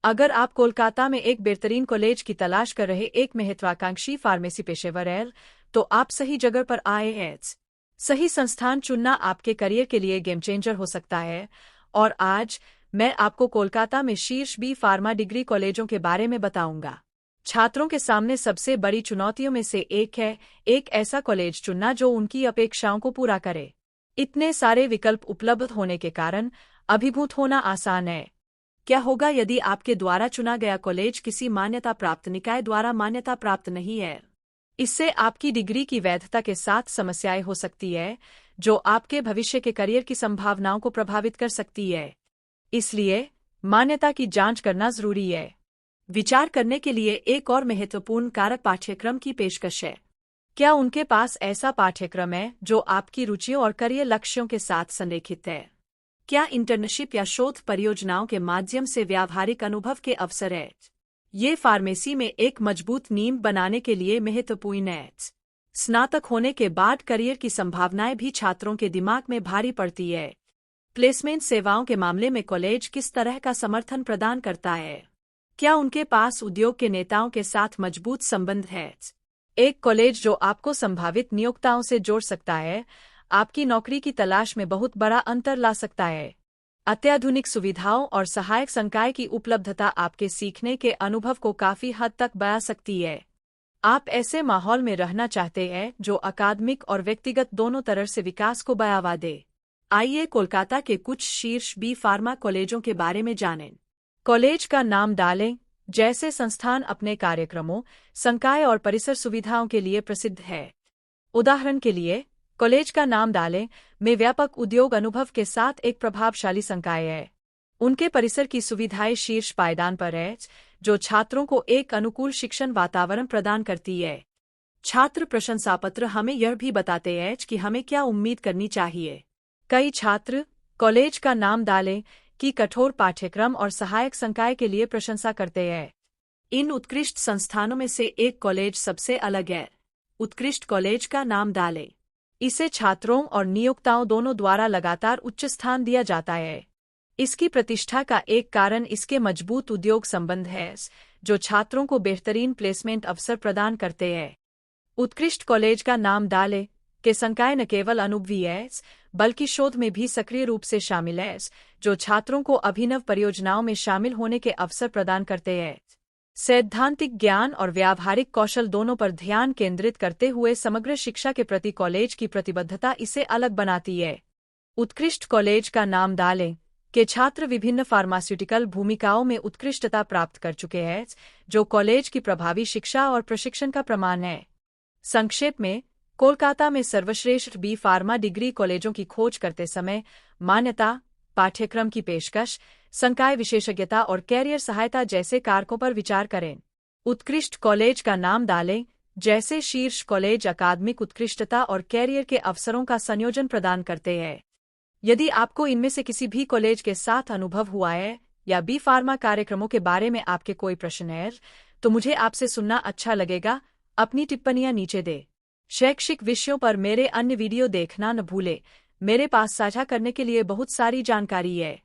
अगर आप कोलकाता में एक बेहतरीन कॉलेज की तलाश कर रहे एक महत्वाकांक्षी फार्मेसी पेशेवर हैं, तो आप सही जगह पर आए हैं। सही संस्थान चुनना आपके करियर के लिए गेम चेंजर हो सकता है। और आज मैं आपको कोलकाता में शीर्ष बी फार्मा डिग्री कॉलेजों के बारे में बताऊंगा। छात्रों के सामने सबसे बड़ी चुनौतियों में से एक है एक ऐसा कॉलेज चुनना जो उनकी अपेक्षाओं को पूरा करे। इतने सारे विकल्प उपलब्ध होने के कारण अभिभूत होना आसान है। क्या होगा यदि आपके द्वारा चुना गया कॉलेज किसी मान्यता प्राप्त निकाय द्वारा मान्यता प्राप्त नहीं है? इससे आपकी डिग्री की वैधता के साथ समस्याएं हो सकती है, जो आपके भविष्य के करियर की संभावनाओं को प्रभावित कर सकती है। इसलिए मान्यता की जांच करना जरूरी है। विचार करने के लिए एक और महत्वपूर्ण कारक पाठ्यक्रम की पेशकश है। क्या उनके पास ऐसा पाठ्यक्रम है जो आपकी रुचियों और करियर लक्ष्यों के साथ संरेखित है? क्या इंटर्नशिप या शोध परियोजनाओं के माध्यम से व्यावहारिक अनुभव के अवसर है? ये फार्मेसी में एक मजबूत नींव बनाने के लिए महत्वपूर्ण है। स्नातक होने के बाद करियर की संभावनाएं भी छात्रों के दिमाग में भारी पड़ती है। प्लेसमेंट सेवाओं के मामले में कॉलेज किस तरह का समर्थन प्रदान करता है? क्या उनके पास उद्योग के नेताओं के साथ मजबूत संबंध है? एक कॉलेज जो आपको संभावित नियोक्ताओं से जोड़ सकता है, आपकी नौकरी की तलाश में बहुत बड़ा अंतर ला सकता है। अत्याधुनिक सुविधाओं और सहायक संकाय की उपलब्धता आपके सीखने के अनुभव को काफी हद तक बढ़ा सकती है। आप ऐसे माहौल में रहना चाहते हैं जो अकादमिक और व्यक्तिगत दोनों तरह से विकास को बढ़ावा दे। आइए कोलकाता के कुछ शीर्ष बी फार्मा कॉलेजों के बारे में जानें। कॉलेज का नाम डालें। जैसे संस्थान अपने कार्यक्रमों, संकाय और परिसर सुविधाओं के लिए प्रसिद्ध है। उदाहरण के लिए, कॉलेज का नाम डालें में व्यापक उद्योग अनुभव के साथ एक प्रभावशाली संकाय है। उनके परिसर की सुविधाएं शीर्ष पायदान पर है, जो छात्रों को एक अनुकूल शिक्षण वातावरण प्रदान करती है। छात्र प्रशंसापत्र हमें यह भी बताते हैं कि हमें क्या उम्मीद करनी चाहिए। कई छात्र कॉलेज का नाम डालें कि कठोर पाठ्यक्रम और सहायक संकाय के लिए प्रशंसा करते हैं। इन उत्कृष्ट संस्थानों में से एक कॉलेज सबसे अलग है। उत्कृष्ट कॉलेज का नाम डालें। इसे छात्रों और नियोक्ताओं दोनों द्वारा लगातार उच्च स्थान दिया जाता है। इसकी प्रतिष्ठा का एक कारण इसके मजबूत उद्योग संबंध है, जो छात्रों को बेहतरीन प्लेसमेंट अवसर प्रदान करते हैं। उत्कृष्ट कॉलेज का नाम डालें के संकाय न केवल अनुभवी है, बल्कि शोध में भी सक्रिय रूप से शामिल है, जो छात्रों को अभिनव परियोजनाओं में शामिल होने के अवसर प्रदान करते हैं। सैद्धांतिक ज्ञान और व्यावहारिक कौशल दोनों पर ध्यान केंद्रित करते हुए समग्र शिक्षा के प्रति कॉलेज की प्रतिबद्धता इसे अलग बनाती है। उत्कृष्ट कॉलेज का नाम डालें के छात्र विभिन्न फार्मास्यूटिकल भूमिकाओं में उत्कृष्टता प्राप्त कर चुके हैं, जो कॉलेज की प्रभावी शिक्षा और प्रशिक्षण का प्रमाण है। संक्षेप में, कोलकाता में सर्वश्रेष्ठ बी फार्मा डिग्री कॉलेजों की खोज करते समय मान्यता, पाठ्यक्रम की पेशकश, संकाय विशेषज्ञता और कैरियर सहायता जैसे कारकों पर विचार करें। उत्कृष्ट कॉलेज का नाम डालें जैसे शीर्ष कॉलेज अकादमिक उत्कृष्टता और कैरियर के अवसरों का संयोजन प्रदान करते हैं। यदि आपको इनमें से किसी भी कॉलेज के साथ अनुभव हुआ है या बी फार्मा कार्यक्रमों के बारे में आपके कोई प्रश्न है, तो मुझे आपसे सुनना अच्छा लगेगा। अपनी टिप्पणियां नीचे दें। शैक्षिक विषयों पर मेरे अन्य वीडियो देखना न भूलें। मेरे पास साझा करने के लिए बहुत सारी जानकारी है।